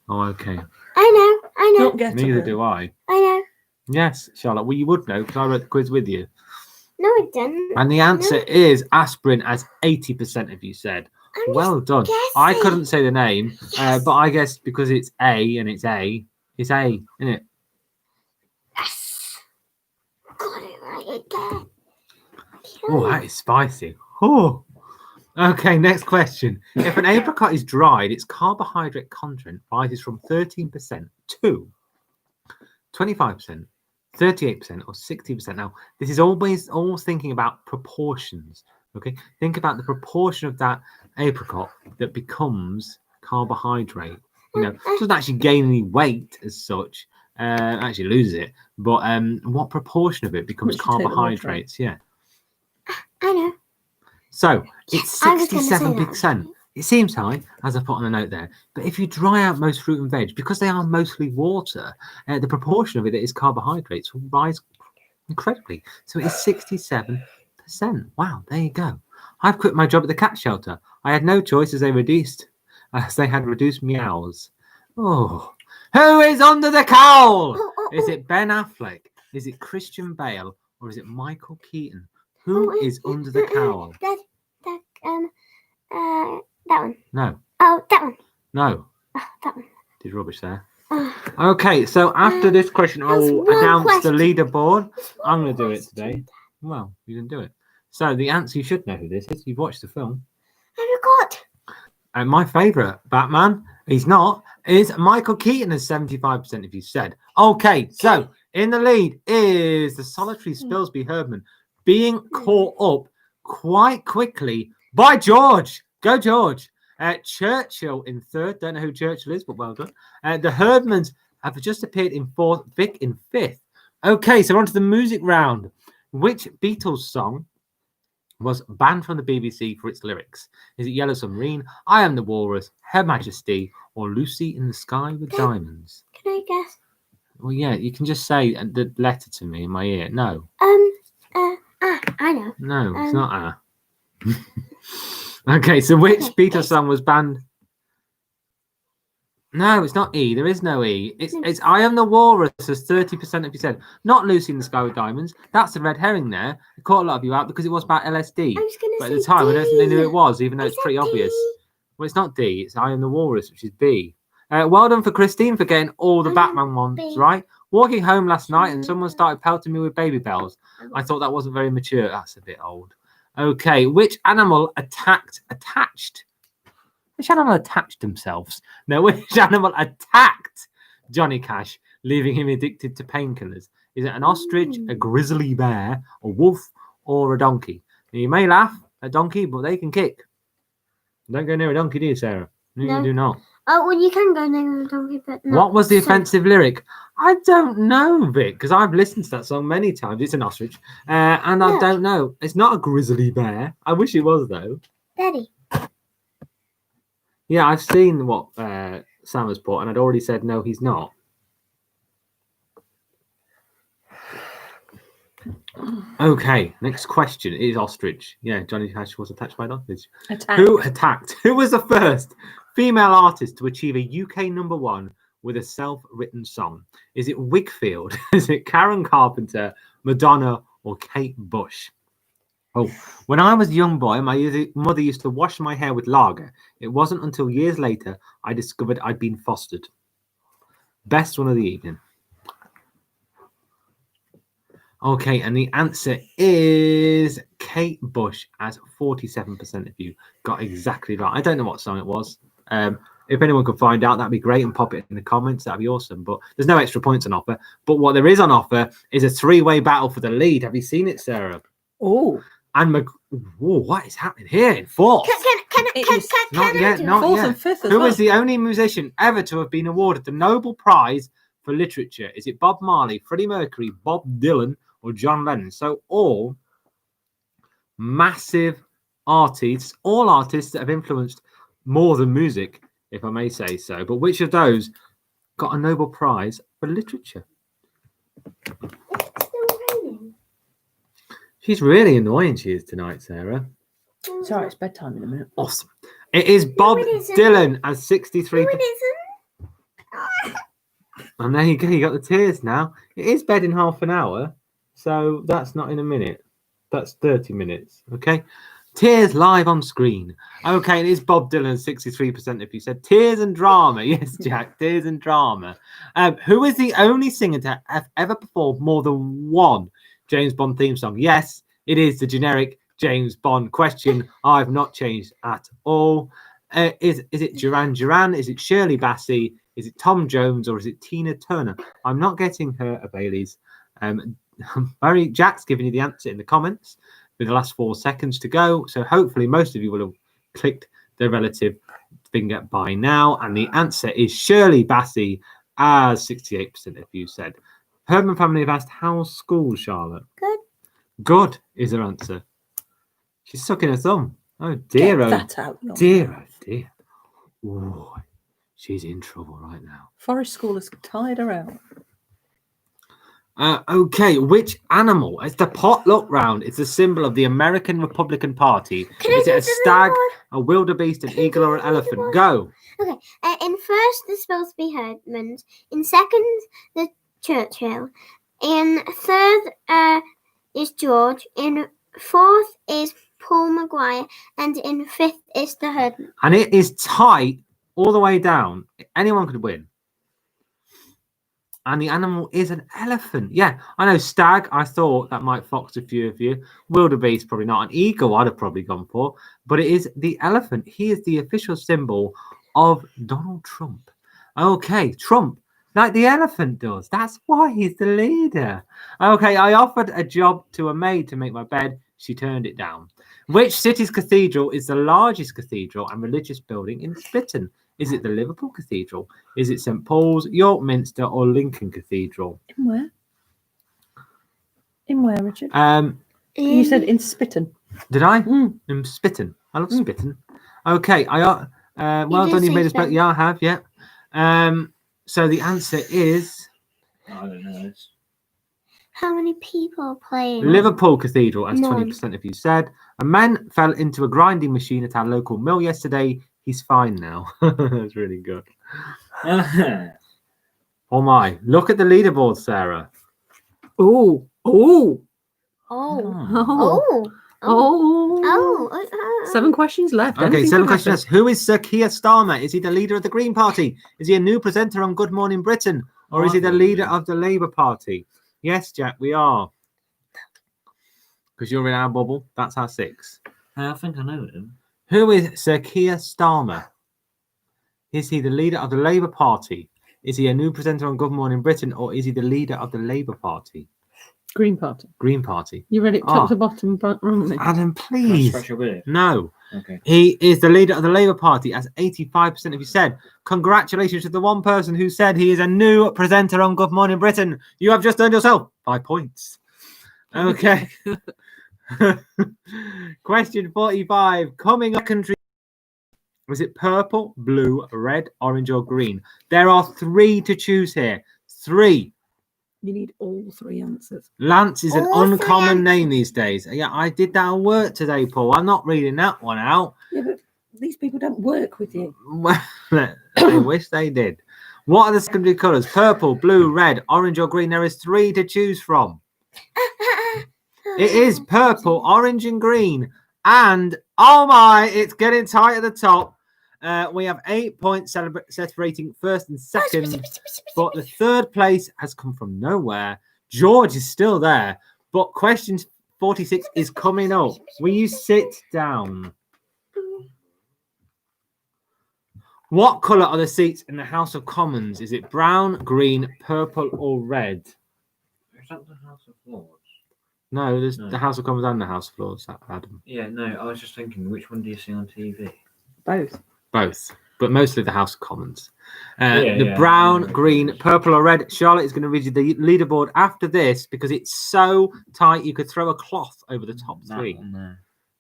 Oh, okay. I know. Not get Neither it. do I. I know. Yes, Charlotte. Well, you would know because I wrote the quiz with you. No, it didn't. And the answer is aspirin, as 80% of you said. Well done. I guessing. couldn't say the name, but I guess because it's A and it's A, isn't it? Yes. Got it right again. Oh, that is spicy. Oh. Okay, next question. If an apricot is dried, its carbohydrate content rises from 13% to 25%, 38%, or 60%. Now, this is always thinking about proportions. Okay, think about the proportion of that apricot that becomes carbohydrate. You know, doesn't actually gain any weight as such. Actually loses it. But what proportion of it becomes Which you take the water out. carbohydrates? Yeah. I know. So it's I was gonna say that. 67%. It seems high, as I put on a note there. But if you dry out most fruit and veg, because they are mostly water, the proportion of it that is carbohydrates will rise incredibly. So it is 67%. Wow, there you go. I've quit my job at the cat shelter. I had no choice as they had reduced meows. Oh, who is under the cowl? Is it Ben Affleck? Is it Christian Bale? Or is it Michael Keaton? Who is under the cowl? That one. No, Oh, that one. no. Oh, that one. Did rubbish there. Oh, Okay, so after this question, I That's will one announce question. the leaderboard. just I'm one going to do it question. today. Well, you didn't do it. So the answer, you should know who this is. You've watched the film. I forgot. And my favourite Batman, he's not, is Michael Keaton, as 75% of you said. Okay, so in the lead is the solitary Spilsby Herdman being caught up quite quickly by George. Go, George. Churchill in 3rd. Don't know who Churchill is, but well done. The Herdmans have just appeared in 4th. Vic in 5th. Okay, so on to the music round. Which Beatles song was banned from the BBC for its lyrics? Is it Yellow Submarine, I Am the Walrus, Her Majesty, or Lucy in the Sky with Diamonds? Can I guess? Well, yeah, you can just say the letter to me in my ear. No, I know. no, it's not Okay, so which Okay, Beatles song was banned? No, it's not E. There is no E. It's I Am the Walrus, as 30% of you said. Not Lucy in the Sky with Diamonds. That's the red herring there. It caught a lot of you out because it was about LSD. I was gonna But say at the time, I don't think they knew D. it was, even though I it's said pretty obvious. D. Well, it's not D. It's I Am the Walrus, which is B. Well done for Christine for getting all the I am Batman ones B. right. Walking home last night and someone started pelting me with baby bells. I thought that wasn't very mature. That's a bit old. Okay, which animal attached themselves? No, which animal attacked Johnny Cash, leaving him addicted to painkillers? Is it an ostrich, a grizzly bear, a wolf, or a donkey? Now, you may laugh at donkey, but they can kick. Don't go near a donkey, do you, Sarah? No, No. you do not. Oh, well, you can go near a donkey, but not What was the so- offensive lyric? I don't know, Vic, because I've listened to that song many times. It's an ostrich, and I Look. don't know. It's not a grizzly bear. I wish it was, though. Daddy. Yeah, I've seen what Sam has put, and I'd already said no, he's not. Okay, next question is ostrich. Yeah, Johnny Cash was attacked by an ostrich. Attack. Who attacked? Who was the first female artist to achieve a UK #1 with a self-written song? Is it Wigfield? Is it Karen Carpenter, Madonna, or Kate Bush? Oh, when I was a young boy, my mother used to wash my hair with lager. It wasn't until years later I discovered I'd been fostered. Best one of the evening. Okay, and the answer is Kate Bush, as 47% of you got exactly right. I don't know what song it was. If anyone could find out, that'd be great, and pop it in the comments. That'd be awesome. But there's no extra points on offer. But what there is on offer is a 3-way battle for the lead. Have you seen it, Sarah? Oh, And what is happening here in fourth? Not yet, not fourth yet. and fifth as Who well. is the only musician ever to have been awarded the Nobel Prize for Literature? Is it Bob Marley, Freddie Mercury, Bob Dylan, or John Lennon? So all massive artists, all artists that have influenced more than music, if I may say so. But which of those got a Nobel Prize for Literature? It's still raining. She's really annoying, she is tonight, Sarah. Sorry, it's bedtime in a minute. Awesome. It is Bob it isn't. Dylan as 63%. No, it isn't. And there you go, you got the tears now. It is bed in half an hour, so that's not in a minute. That's 30 minutes, okay? Tears live on screen. Okay, it is Bob Dylan, 63% if you said tears and drama. Yes, Jack, tears and drama. Who is the only singer to have ever performed more than one James Bond theme song? Yes, it is the generic James Bond question. I've not changed at all. Is it Duran Duran? Is it Shirley Bassey? Is it Tom Jones, or is it Tina Turner? I'm not getting her a Bailey's. Jack's giving you the answer in the comments with the last 4 seconds to go. So hopefully most of you will have clicked the relative finger by now. And the answer is Shirley Bassey, as 68% of you said. Herman family have asked, how's school, Charlotte? Good. Good is her answer. She's sucking her thumb. Oh dear, Get oh that out. No. dear, oh dear. Ooh, she's in trouble right now. Forest School has tired her out. Okay, which animal? It's the potluck round. It's a symbol of the American Republican Party. Is it a stag, a wildebeest, an eagle, or an elephant? Go. Okay. In first, the Spilsby Herdman. In second, the Churchill. In third, is George. In fourth is Paul Maguire, and in fifth is the Herdman. And it is tight all the way down. Anyone could win. And the animal is an elephant. Yeah, I know stag. I thought that might fox a few of you. Wildebeest, probably not. An eagle, I'd have probably gone for. But it is the elephant. He is the official symbol of Donald Trump. Okay, Trump, like the elephant does. That's why he's the leader. Okay, I offered a job to a maid to make my bed. She turned it down. Which city's cathedral is the largest cathedral and religious building in Britain? Is it the Liverpool Cathedral? Is it St. Paul's, York Minster, or Lincoln Cathedral? In where? In where, Richard? You You said in Spitton. did I? Mm. In Spitton. I love Spitton. Okay, well did done. You say made us back. Spitton. Yeah, I have. Yeah. So the answer is I don't know this. How many people are playing? Liverpool Cathedral, as None. 20% of you said. A man fell into a grinding machine at our local mill yesterday. He's fine now. That's really good. Oh my! Look at the leaderboard, Sarah. Oh, oh, Oh. oh, Oh. oh. 7 questions left. Okay, Anything 7 can happen. questions. Who is Sir Keir Starmer? Is he the leader of the Green Party? Is he a new presenter on Good Morning Britain? Or is he the leader of the Labour Party? Yes, Jack, we are. Because you're in our bubble. That's our 6. I think I know him. Who is Sir Keir Starmer? Is he the leader of the Labour Party? Is he a new presenter on Good Morning Britain, or is he the leader of the Labour Party? Green Party. Green Party. You read it top to bottom, wrongly. Adam, Can I please. scratch your beard? No. Okay. He is the leader of the Labour Party, as 85% of you said. Congratulations to the one person who said he is a new presenter on Good Morning Britain. You have just earned yourself 5 points. Okay. Question 45. Coming up country. Was it purple, blue, red, orange, or green? There are 3 to choose here. 3. You need all 3 answers. Lance is an All 3 uncommon name these days. Yeah, I did that at work today, Paul. I'm not reading that one out. Yeah, but these people don't work with you. Well, I wish they did. What are the secondary colours? Purple, blue, red, orange, or green? There is 3 to choose from. It is purple, orange, and green. And, oh my, it's getting tight at the top. We have 8 points separating first and second. But the third place has come from nowhere. George is still there. But question 46 is coming up. Will you sit down? What colour are the seats in the House of Commons? Is it brown, green, purple, or red? Is that the House of Lords? No, there's No. the House of Commons and the House of Lords, Adam. Yeah, no, I was just thinking, which one do you see on TV? Both. Both, but mostly the House of Commons. Yeah, the yeah. brown, green, purple, or red. Charlotte is going to read you the leaderboard after this because it's so tight you could throw a cloth over the top 3.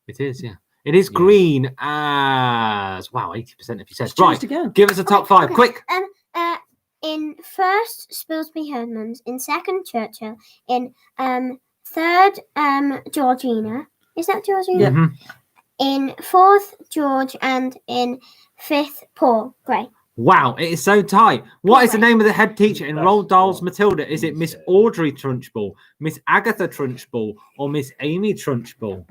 It is, yeah. It is Yeah. green as... Wow, 80% if you said. Let's choose Right, again. give us a top 5, Okay. quick. In first, Spilsby Herdmans. In second, Churchill. In third, Georgina. Is that Georgina? Yeah. Mhm. In fourth, George, and in fifth, Paul Gray. Wow, it is so tight. What is the Right. name of the head teacher in That's Roald Dahl's what Matilda? Is it he Miss said. Audrey Trunchbull, Miss Agatha Trunchbull, or Miss Amy Trunchbull?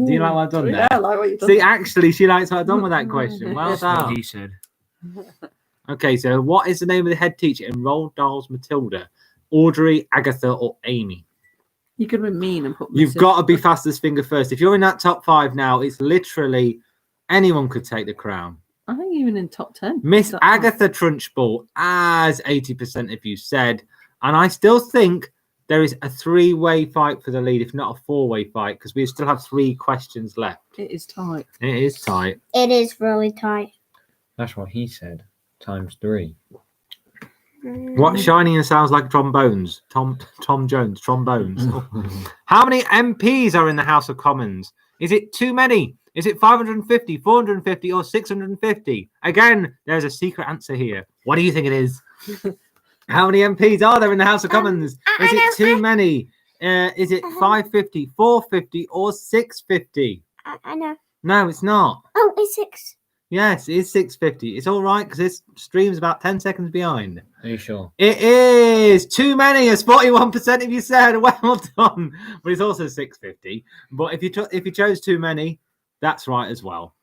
Do you like what I've done Yeah, there? I like what you've done. See, actually, she likes what I've done with that question. Well That's what done. he said. Okay, so what is the name of the head teacher in Roald Dahl's Matilda? Audrey, Agatha, or Amy? You could be mean and put. You've got to be fastest finger first. If you're in that top 5 now, it's literally anyone could take the crown. I think even in top 10. Miss That's fine. Agatha Trunchbull, as 80% of you said. And I still think there is a 3-way fight for the lead, if not a 4-way fight, because we still have 3 questions left. It is tight. It is tight. It is really tight. That's what he said. Times 3. What shining and sounds like trombones? Tom Jones, trombones. How many MPs are in the House of Commons? Is it too many? Is it 550, 450, or 650? Again, there's a secret answer here. What do you think it is? How many MPs are there in the House of Commons? I Is know. it too many? Is it 550, 450, or 650? I know. No, it's not. Oh, it's 6. Yes, it is 650. It's all right because this stream's about 10 seconds behind. Are you sure? It is too many, as 41% of you said. Well done. But it's also 650. But if you chose too many, that's right as well.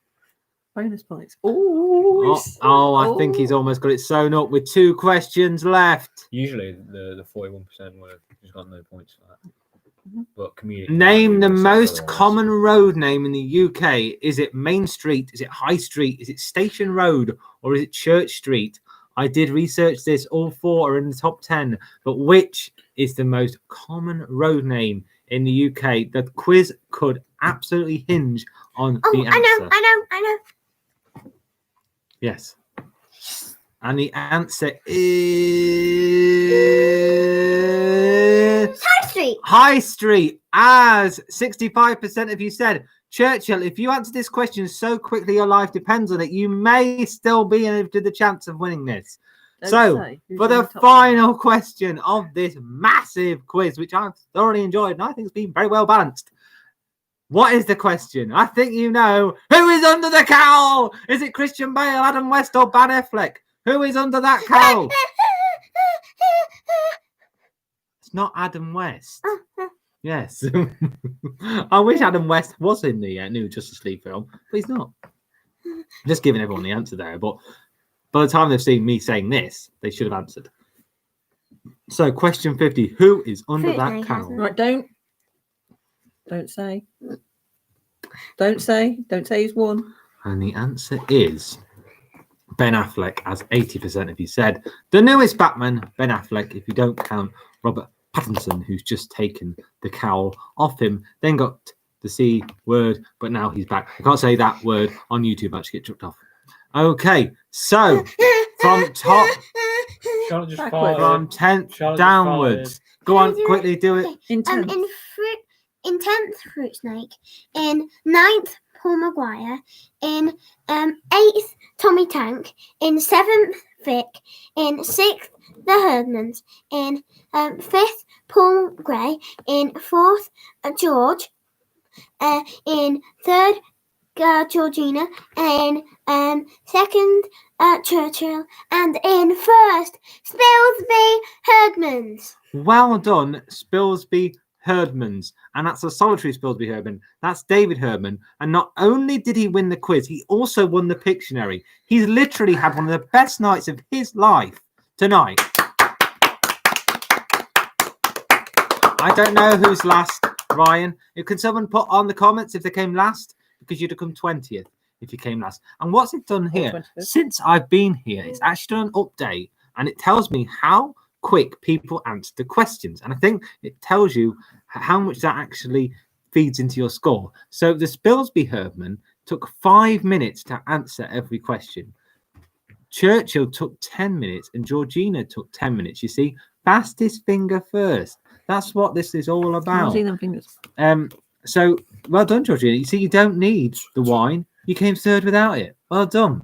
Bonus points. Oh, I think he's almost got it sewn up with 2 questions left. Usually the 41% would have just got no points for that. But community. Name the most common road name in the UK. Is it Main Street? Is it High Street? Is it Station Road? Or is it Church Street? I did research this. All 4 are in the top 10. But which is the most common road name in the UK? The quiz could absolutely hinge on Oh, the answer. I know. Yes. And the answer is High Street. High Street, as 65% of you said. Churchill, if you answer this question so quickly your life depends on it, you may still be in the chance of winning this. Don't So, say who's for in the top 10. final question of this massive quiz, which I've thoroughly enjoyed and I think it's been very well balanced. What is the question? I think you know. Who is under the cowl? Is it Christian Bale, Adam West, or Ben Affleck? Who is under that cowl? It's not Adam West. Yes. I wish Adam West was in the new Justice League film, but he's not. I'm just giving everyone the answer there, but by the time they've seen me saying this, they should have answered. So, question 50. Who is under Fruit that Day cowl? hasn't. Right, don't say. Don't say. Don't say he's won. And the answer is Ben Affleck, as 80% of you said. The newest Batman, Ben Affleck, if you don't count Robert Pattinson, who's just taken the cowl off him, then got the C word, but now he's back. I can't say that word on YouTube, I actually get chucked off. Okay, so from top, Charlotte just Backwards. farted. from 10th Charlotte just downwards. Go on, Can I do quickly do it. In In 10th, Fruit Snake. In 9th, Paul Maguire. In 8th, Tommy Tank. In 7th, Vic. In 6th, the Herdmans. In 5th, Paul Gray. In 4th, George. In 3rd, Georgina. In 2nd, Churchill. And in 1st, Spilsby Herdmans. Well done, Spilsby Herdmans. And that's a solitary Spilsby Herdman. That's David Herdman. And not only did he win the quiz, he also won the Pictionary. He's literally had one of the best nights of his life tonight. I don't know who's last, Ryan. Can someone put on the comments if they came last? Because you'd have come 20th if you came last. And what's it done here? 25th. Since I've been here, it's actually done an update. And it tells me how quick people answer the questions. And I think it tells you how much that actually feeds into your score. So the Spilsby Herdman took 5 minutes to answer every question. Churchill took 10 minutes and Georgina took 10 minutes. You see, fastest finger first. That's what this is all about. See them fingers. So well done, Georgina. You see, you don't need the wine. You came third without it. Well done.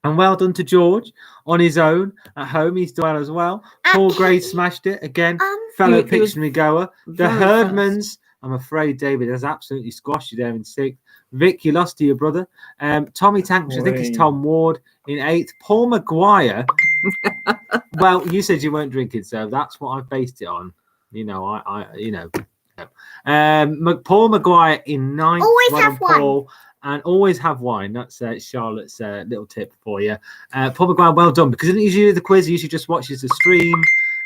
And well done to George on his own at home. He's done well as well. Paul Gray smashed it again. Fellow He was Pictionary goer. The very Herdmans. I'm afraid David has absolutely squashed you there in 6th. Vic, you lost to your brother. Tommy Tank, which I think is Tom Ward, in 8th. Paul Maguire. Well, you said you weren't drinking, so that's what I based it on. Paul Maguire in 9th. Always Well have done, Paul. And always have wine. That's Charlotte's little tip for you. Paul Maguire, well done. Because it usually do the quiz, he usually just watches the stream.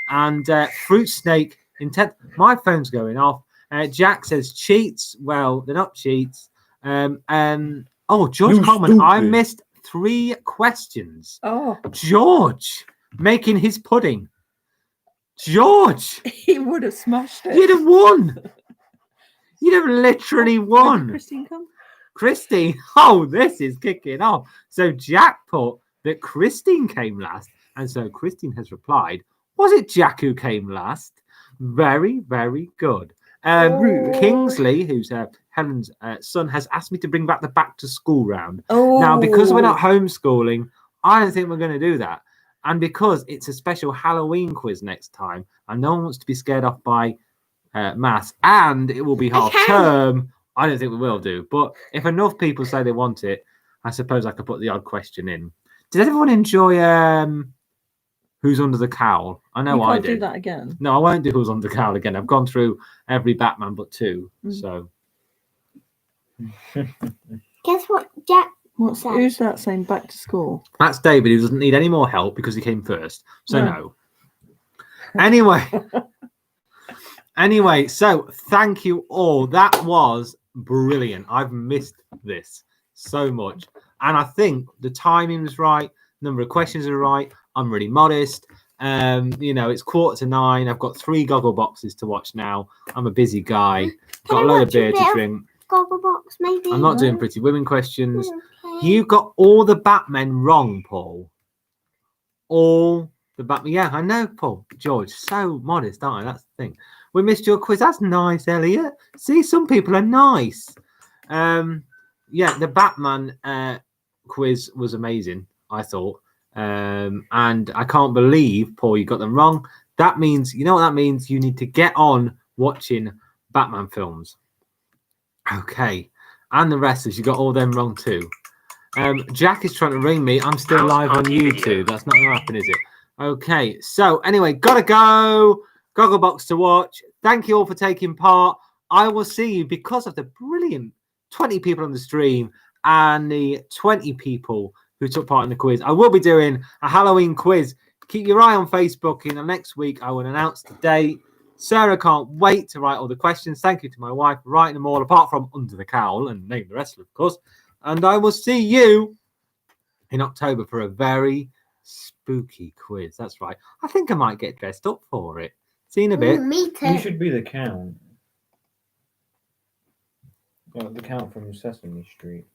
And Fruit Snake in 10th. My phone's going off. Jack says cheats. Well, they're not cheats. George You Coleman, I stupid. missed 3 questions. Oh, George making his pudding. George, he would have smashed it. you'd have won. You'd have literally When did won. Christine come? Christine, oh, this is kicking off. So Jack put that Christine came last. And so Christine has replied, was it Jack who came last? Very, very good. Kingsley, who's Helen's son, has asked me to bring back the back to school round. Oh, Now, because we're not homeschooling, I don't think we're going to do that. And because it's a special Halloween quiz next time, and no one wants to be scared off by maths, and it will be half term, I don't think we will do. But if enough people say they want it, I suppose I could put the odd question in. Did everyone enjoy Who's Under the Cowl? I know you I can't did. do that again. No, I won't do Who's Under the Cowl again. I've gone through every Batman but 2. So Guess what, Jack? What's that? who's that saying back to school? that's David, who doesn't need any more help because he came first. So No. no. Anyway, so thank you all. That was brilliant. I've missed this so much. And I think the timing was right. Number of questions are right. I'm really modest. It's 8:45. I've got 3 goggle boxes to watch now. I'm a busy guy. Got a load of beer to drink. Gogglebox, maybe. I'm not doing Pretty Women questions. Okay. You got all the Batmen wrong, Paul. All the Batman. Yeah, I know, Paul. George, so modest, aren't I? That's the thing. We missed your quiz. That's nice, Elliot. See, some people are nice. The Batman quiz was amazing, I thought. And I can't believe, Paul, you got them wrong. That means, you know what that means? You need to get on watching Batman films. Okay. And the rest of you got all them wrong too. Jack is trying to ring me. I'm still live on YouTube. That's not going to happen, is it? Okay. So anyway, gotta go. Gogglebox to watch. Thank you all for taking part. I will see you because of the brilliant 20 people on the stream and the 20 people who took part in the quiz. I will be doing a Halloween quiz. Keep your eye on Facebook. In the next week, I will announce the date. Sarah can't wait to write all the questions. Thank you to my wife for writing them all, apart from Under the Cowl, and name the rest of course. And I will see you in October for a very spooky quiz. That's right. I think I might get dressed up for it. See you in a bit. Me too. You should be the Count. Oh, the Count from Sesame Street.